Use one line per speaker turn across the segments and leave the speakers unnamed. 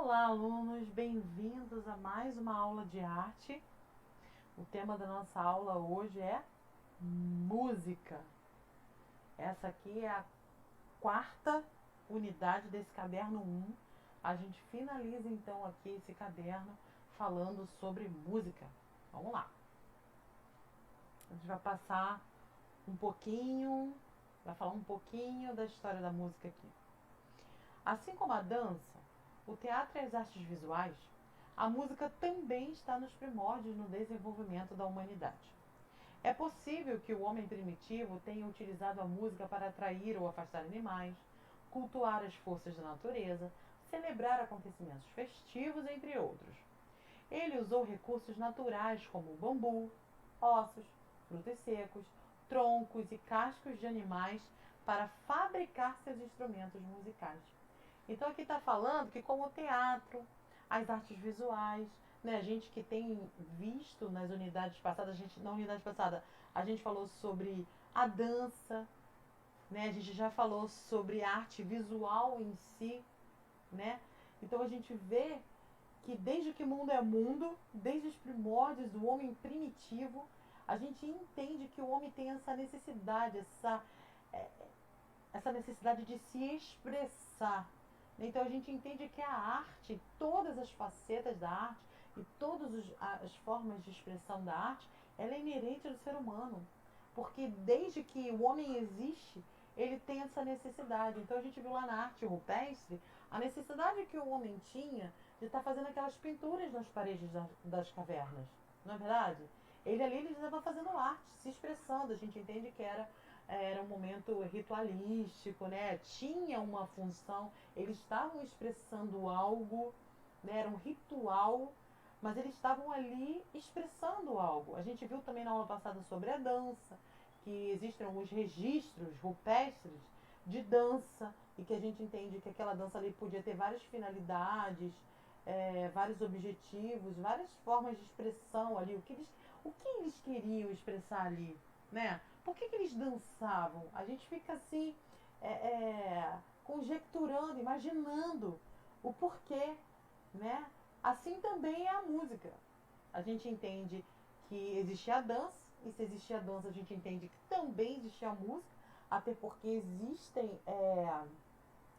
Olá, alunos, bem-vindos a mais uma aula de arte. O tema da nossa aula hoje é música. Essa aqui é a quarta unidade desse caderno 1. A gente finaliza então aqui esse caderno falando sobre música. Vamos lá. A gente vai passar vai falar um pouquinho da história da música aqui. Assim como a dança, o teatro e as artes visuais, a música também está nos primórdios no desenvolvimento da humanidade. É possível que o homem primitivo tenha utilizado a música para atrair ou afastar animais, cultuar as forças da natureza, celebrar acontecimentos festivos, entre outros. Ele usou recursos naturais como o bambu, ossos, frutos secos, troncos e cascos de animais para fabricar seus instrumentos musicais. Então aqui está falando que como o teatro, as artes visuais, né, a gente que tem visto nas unidades passadas, na unidade passada a gente falou sobre a dança, né, a gente já falou sobre a arte visual em si, né? Então a gente vê que desde que o mundo é mundo, desde os primórdios do homem primitivo, a gente entende que o homem tem essa necessidade, essa necessidade de se expressar. Então a gente entende que a arte, todas as facetas da arte e todas as formas de expressão da arte, ela é inerente ao ser humano. Porque desde que o homem existe, ele tem essa necessidade. Então a gente viu lá na arte rupestre a necessidade que o homem tinha de estar fazendo aquelas pinturas nas paredes das cavernas. Não é verdade? Ele estava fazendo arte, se expressando. A gente entende que era um momento ritualístico, né? Tinha uma função, eles estavam expressando algo, né? Era um ritual, mas eles estavam ali expressando algo. A gente viu também na aula passada sobre a dança, que existem alguns registros rupestres de dança e que a gente entende que aquela dança ali podia ter várias finalidades, vários objetivos, várias formas de expressão ali, o que eles queriam expressar ali, né? Por que eles dançavam? A gente fica assim, conjecturando, imaginando o porquê, né? Assim também é a música. A gente entende que existia a dança, e se existia a dança, a gente entende que também existia a música, até porque existem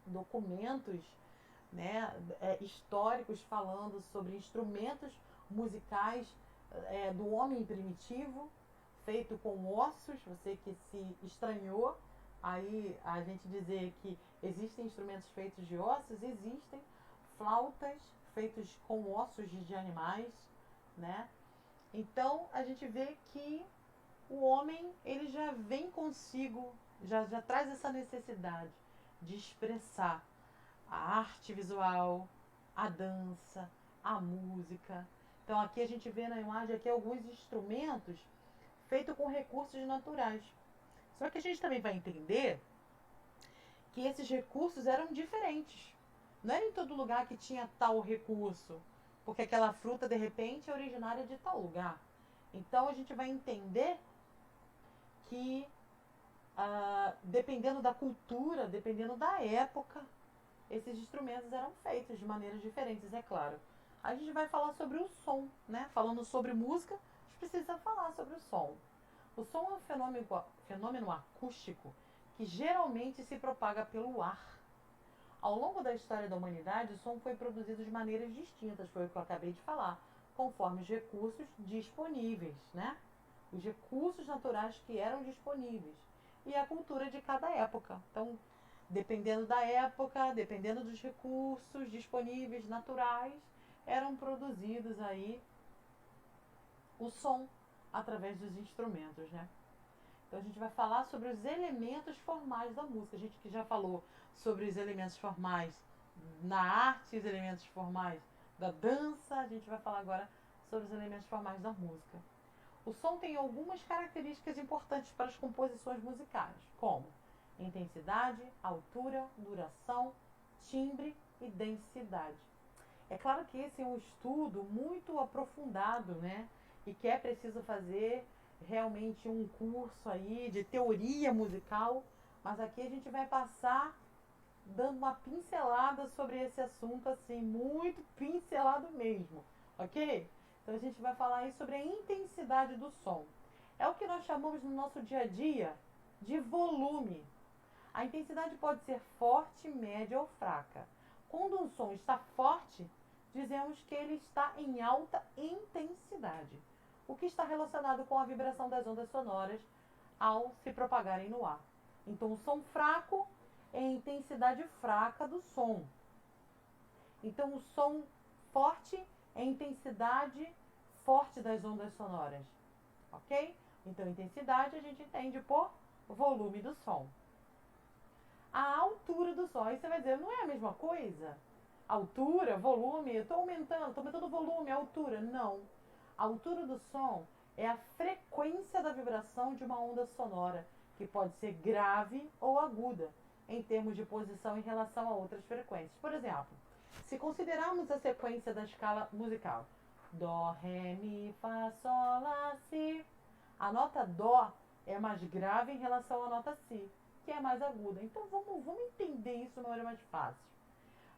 documentos, né, históricos falando sobre instrumentos musicais do homem primitivo, feito com ossos. Você que se estranhou aí a gente dizer que existem instrumentos feitos de ossos, existem flautas feitas com ossos de animais, né? Então a gente vê que o homem ele já vem consigo, já traz essa necessidade de expressar a arte visual, a dança, a música. Então aqui a gente vê na imagem aqui alguns instrumentos feitos com recursos naturais. Só que a gente também vai entender que esses recursos eram diferentes. Não era em todo lugar que tinha tal recurso, porque aquela fruta de repente é originária de tal lugar. Então a gente vai entender que dependendo da cultura, dependendo da época, esses instrumentos eram feitos de maneiras diferentes, é claro. A gente vai falar sobre o som, né? Falando sobre música, a gente precisa falar sobre o som. O som é um fenômeno acústico que geralmente se propaga pelo ar. Ao longo da história da humanidade, o som foi produzido de maneiras distintas, foi o que eu acabei de falar, conforme os recursos disponíveis, né? Os recursos naturais que eram disponíveis e a cultura de cada época. Então, dependendo da época, dependendo dos recursos disponíveis naturais, eram produzidos aí o som através dos instrumentos, né? Então a gente vai falar sobre os elementos formais da música. A gente que já falou sobre os elementos formais na arte, os elementos formais da dança, a gente vai falar agora sobre os elementos formais da música. O som tem algumas características importantes para as composições musicais, como intensidade, altura, duração, timbre e densidade. É claro que esse é um estudo muito aprofundado, né? E que é preciso fazer realmente um curso aí de teoria musical, mas aqui a gente vai passar dando uma pincelada sobre esse assunto, assim, muito pincelado mesmo, ok? Então a gente vai falar aí sobre a intensidade do som. É o que nós chamamos no nosso dia a dia de volume. A intensidade pode ser forte, média ou fraca. Quando um som está forte, dizemos que ele está em alta intensidade, o que está relacionado com a vibração das ondas sonoras ao se propagarem no ar. Então, o som fraco é a intensidade fraca do som. Então, o som forte é a intensidade forte das ondas sonoras. Ok? Então, intensidade a gente entende por volume do som. A altura do som, aí você vai dizer, não é a mesma coisa? Altura, volume, eu estou aumentando o volume, a altura. Não. A altura do som é a frequência da vibração de uma onda sonora, que pode ser grave ou aguda, em termos de posição em relação a outras frequências. Por exemplo, se considerarmos a sequência da escala musical, Dó, Ré, Mi, Fá, Sol, Lá, Si, a nota Dó é mais grave em relação à nota Si, que é mais aguda. Então vamos entender isso de uma maneira mais fácil.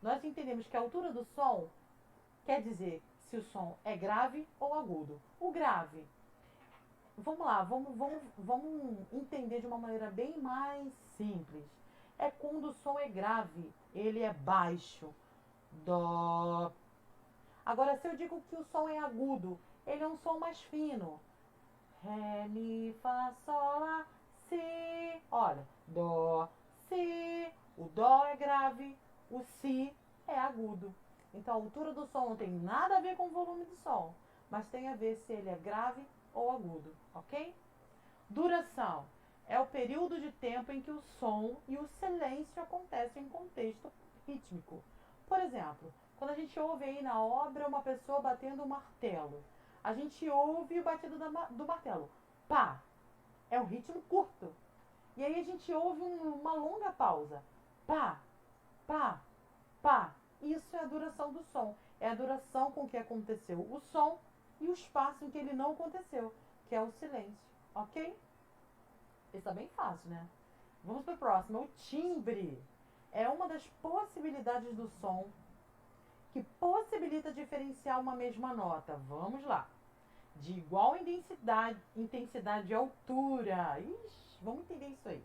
Nós entendemos que a altura do som quer dizer se o som é grave ou agudo. O grave, vamos lá, vamos entender de uma maneira bem mais simples. É quando o som é grave, ele é baixo. Dó. Agora, se eu digo que o som é agudo, ele é um som mais fino. Ré, Mi, Fá, Sol, Lá, Si. Olha, Dó, Si. O Dó é grave, o Si é agudo. Então, a altura do som não tem nada a ver com o volume do som, mas tem a ver se ele é grave ou agudo, ok? Duração é o período de tempo em que o som e o silêncio acontecem em contexto rítmico. Por exemplo, quando a gente ouve aí na obra uma pessoa batendo o martelo, a gente ouve o batido do martelo. Pá! É um ritmo curto. E aí a gente ouve uma longa pausa. Pá! Pá! Pá! Isso é a duração do som. É a duração com que aconteceu o som e o espaço em que ele não aconteceu, que é o silêncio. Ok? Isso tá bem fácil, né? Vamos para o próximo. O timbre é uma das possibilidades do som que possibilita diferenciar uma mesma nota. Vamos lá. De igual intensidade e altura. Ixi, vamos entender isso aí.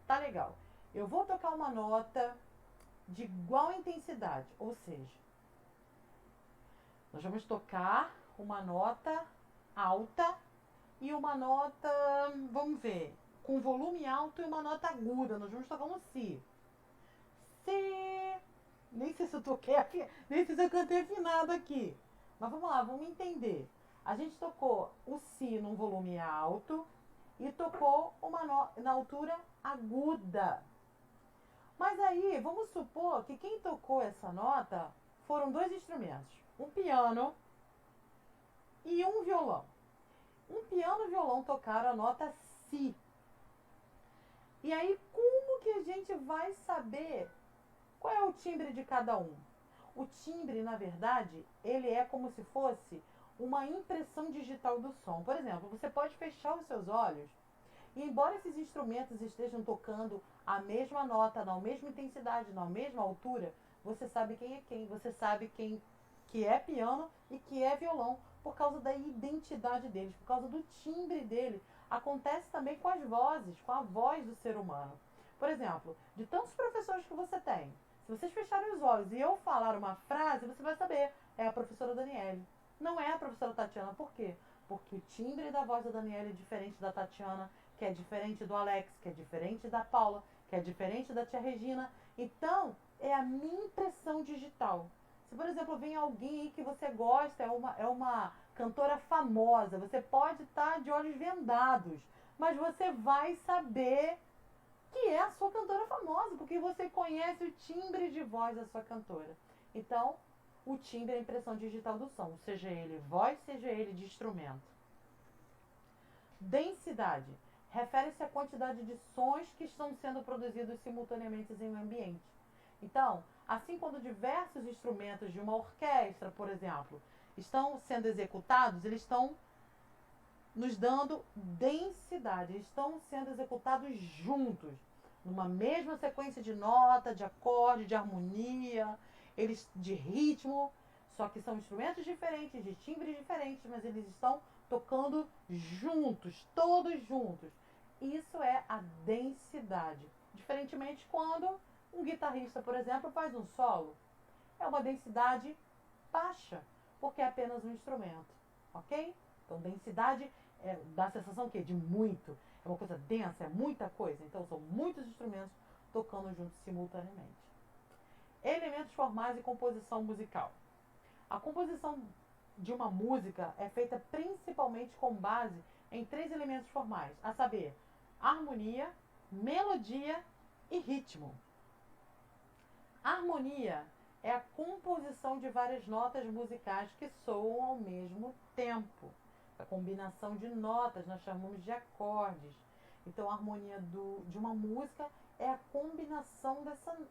Tá legal. Eu vou tocar uma nota de igual intensidade, ou seja, nós vamos tocar uma nota alta e uma nota, vamos ver, com volume alto e uma nota aguda. Nós vamos tocar um Si. Si. Nem sei se eu toquei, nem sei se eu cantei afinado aqui. Mas vamos lá, vamos entender. A gente tocou o Si num volume alto e tocou na altura aguda. Mas aí, vamos supor que quem tocou essa nota foram dois instrumentos. Um piano e um violão. Um piano e um violão tocaram a nota Si. E aí, como que a gente vai saber qual é o timbre de cada um? O timbre, na verdade, ele é como se fosse uma impressão digital do som. Por exemplo, você pode fechar os seus olhos e, embora esses instrumentos estejam tocando a mesma nota, na mesma intensidade, na mesma altura, você sabe quem é quem. Você sabe quem que é piano e que é violão, por causa da identidade deles, por causa do timbre dele. Acontece também com as vozes, com a voz do ser humano. Por exemplo, de tantos professores que você tem, se vocês fecharem os olhos e eu falar uma frase, você vai saber, é a professora Daniele. Não é a professora Tatiana. Por quê? Porque o timbre da voz da Daniele é diferente da Tatiana, que é diferente do Alex, que é diferente da Paula, que é diferente da tia Regina. Então, é a minha impressão digital. Se, por exemplo, vem alguém aí que você gosta, é uma cantora famosa, você pode estar de olhos vendados, mas você vai saber que é a sua cantora famosa, porque você conhece o timbre de voz da sua cantora. Então, o timbre é a impressão digital do som, seja ele voz, seja ele de instrumento. Densidade refere-se à quantidade de sons que estão sendo produzidos simultaneamente em um ambiente. Então, assim quando diversos instrumentos de uma orquestra, por exemplo, estão sendo executados, eles estão nos dando densidade, eles estão sendo executados juntos. numa mesma sequência de nota, de acorde, de harmonia, eles de ritmo, só que são instrumentos diferentes, de timbres diferentes, mas eles estão tocando juntos, todos juntos. Isso é a densidade. Diferentemente quando um guitarrista, por exemplo, faz um solo, é uma densidade baixa, porque é apenas um instrumento, ok? Então, densidade dá a sensação que de muito, é uma coisa densa, é muita coisa. Então, são muitos instrumentos tocando juntos simultaneamente. Elementos formais e composição musical. A composição de uma música é feita principalmente com base em 3 elementos formais, a saber, harmonia, melodia e ritmo. A harmonia é a composição de várias notas musicais que soam ao mesmo tempo. A combinação de notas nós chamamos de acordes. Então, a harmonia de uma música é a combinação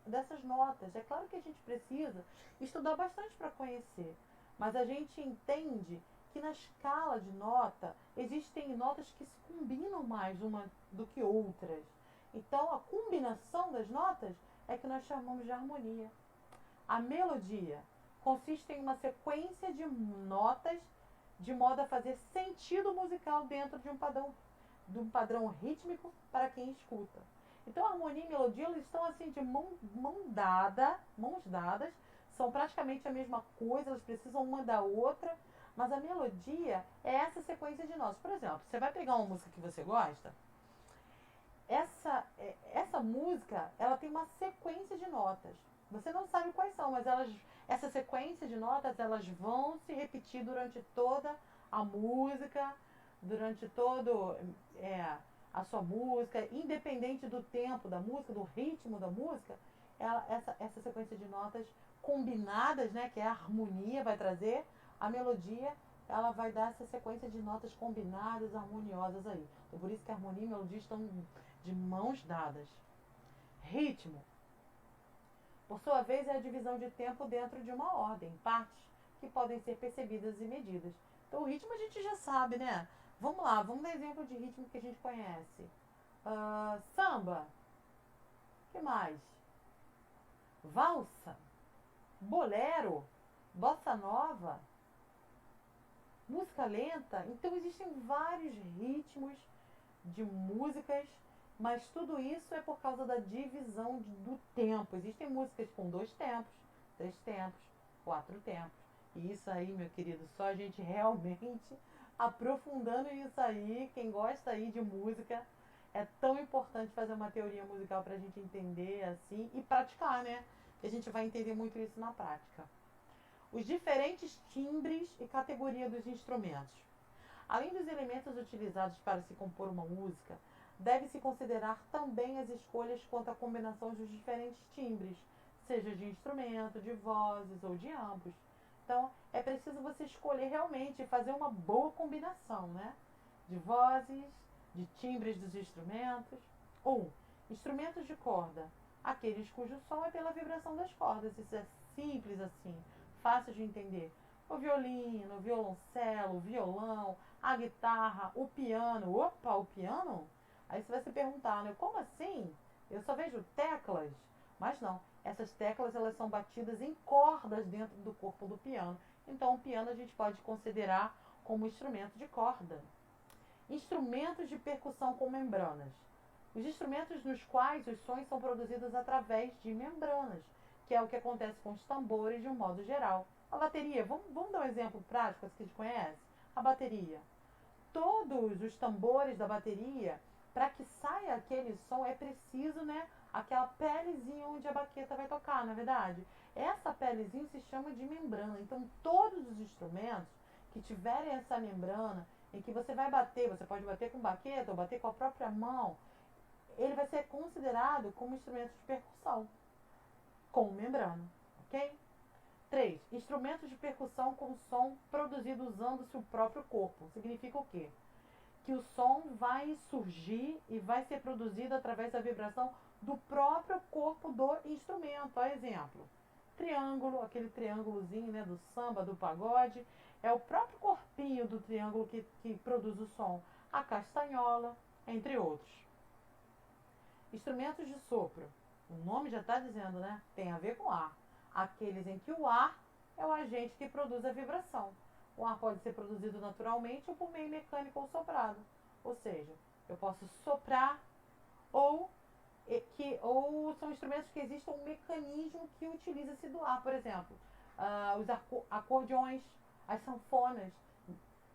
dessas notas. É claro que a gente precisa estudar bastante para conhecer, mas a gente entende que na escala de nota existem notas que se combinam mais uma do que outras. Então, a combinação das notas é que nós chamamos de harmonia. A melodia consiste em uma sequência de notas de modo a fazer sentido musical dentro de um padrão rítmico para quem escuta. Então, a harmonia e a melodia eles estão assim de mãos dadas, são praticamente a mesma coisa, elas precisam uma da outra, mas a melodia é essa sequência de notas. Por exemplo, você vai pegar uma música que você gosta, essa música ela tem uma sequência de notas. Você não sabe quais são, mas essa sequência de notas elas vão se repetir durante toda a música, durante todo a sua música, independente do tempo da música, do ritmo da música, essa sequência de notas combinadas, né, que é a harmonia vai trazer, a melodia ela vai dar essa sequência de notas combinadas, harmoniosas aí. Então, por isso que a harmonia e a melodia estão de mãos dadas. Ritmo, por sua vez, é a divisão de tempo dentro de uma ordem, partes que podem ser percebidas e medidas. Então, o ritmo a gente já sabe, né? Vamos lá, vamos dar exemplo de ritmo que a gente conhece. Samba. O que mais? Valsa. Bolero. Bossa nova. Música lenta. Então, existem vários ritmos de músicas, mas tudo isso é por causa da divisão do tempo. Existem músicas com 2 tempos, 3 tempos, 4 tempos. E isso aí, meu querido, só a gente realmente aprofundando isso aí, quem gosta aí de música, é tão importante fazer uma teoria musical para a gente entender assim e praticar, né? Que a gente vai entender muito isso na prática. Os diferentes timbres e categoria dos instrumentos. Além dos elementos utilizados para se compor uma música, deve-se considerar também as escolhas quanto à combinação dos diferentes timbres, seja de instrumento, de vozes ou de ambos. Então, é preciso você escolher realmente fazer uma boa combinação, né? De vozes, de timbres dos instrumentos. 1. Instrumentos de corda. Aqueles cujo som é pela vibração das cordas. Isso é simples assim, fácil de entender. O violino, o violoncelo, o violão, a guitarra, o piano. Opa, o piano? Aí você vai se perguntar, né? Como assim? Eu só vejo teclas. Mas não, essas teclas elas são batidas em cordas dentro do corpo do piano. Então o piano a gente pode considerar como instrumento de corda. Instrumentos de percussão com membranas. Os instrumentos nos quais os sons são produzidos através de membranas, que é o que acontece com os tambores de um modo geral. A bateria, vamos dar um exemplo prático que a gente conhece? A bateria. Todos os tambores da bateria, para que saia aquele som, é preciso, né, aquela pelezinha onde a baqueta vai tocar, na é verdade. Essa pelezinha se chama de membrana. Então, todos os instrumentos que tiverem essa membrana, em que você vai bater, você pode bater com baqueta ou bater com a própria mão, ele vai ser considerado como instrumento de percussão, com membrana, ok? 3. Instrumentos de percussão com som produzido usando-se o próprio corpo. Significa o quê? Que o som vai surgir e vai ser produzido através da vibração do próprio corpo do instrumento. Por exemplo, triângulo, aquele triângulozinho, né, do samba, do pagode, é o próprio corpinho do triângulo que produz o som. A castanhola, entre outros. Instrumentos de sopro. O nome já está dizendo, né? Tem a ver com ar. Aqueles em que o ar é o agente que produz a vibração. O ar pode ser produzido naturalmente ou por meio mecânico ou soprado. Ou seja, eu posso soprar ou são instrumentos que existe um mecanismo que utiliza-se do ar. Por exemplo, os acordeões, as sanfonas,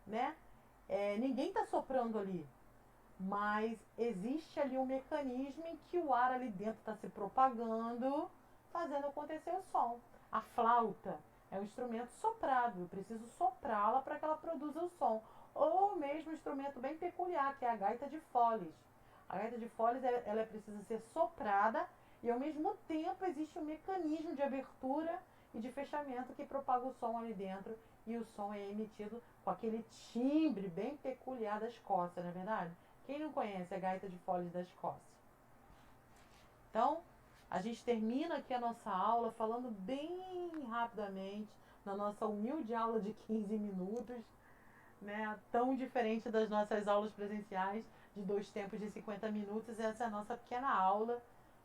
né? Ninguém está soprando ali, mas existe ali um mecanismo em que o ar ali dentro está se propagando, fazendo acontecer o som. A flauta é um instrumento soprado, eu preciso soprá-la para que ela produza o som. Ou mesmo um instrumento bem peculiar, que é a gaita de foles. A gaita de foles ela precisa ser soprada e ao mesmo tempo existe um mecanismo de abertura e de fechamento que propaga o som ali dentro e o som é emitido com aquele timbre bem peculiar da Escócia, não é verdade? Quem não conhece a gaita de foles da Escócia? Então, a gente termina aqui a nossa aula falando bem rapidamente, na nossa humilde aula de 15 minutos, né? Tão diferente das nossas aulas presenciais de 2 tempos de 50 minutos. Essa é a nossa pequena aula.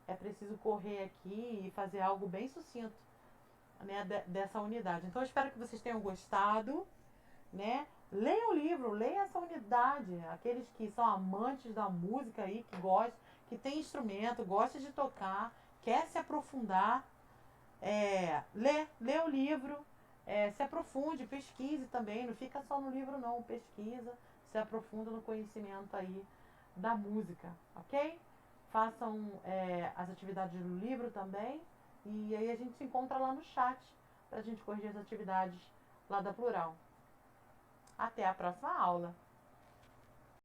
É preciso correr aqui e fazer algo bem sucinto, né, dessa unidade. Então, eu espero que vocês tenham gostado, né? Leia o livro, leia essa unidade. Aqueles que são amantes da música aí, que gostam, que tem instrumento, gosta de tocar, quer se aprofundar, lê o livro, se aprofunde, pesquise também, não fica só no livro não, pesquisa, se aprofunda no conhecimento aí da música, ok? Façam as atividades do livro também, e aí a gente se encontra lá no chat para a gente corrigir as atividades lá da Plural. Até a próxima aula!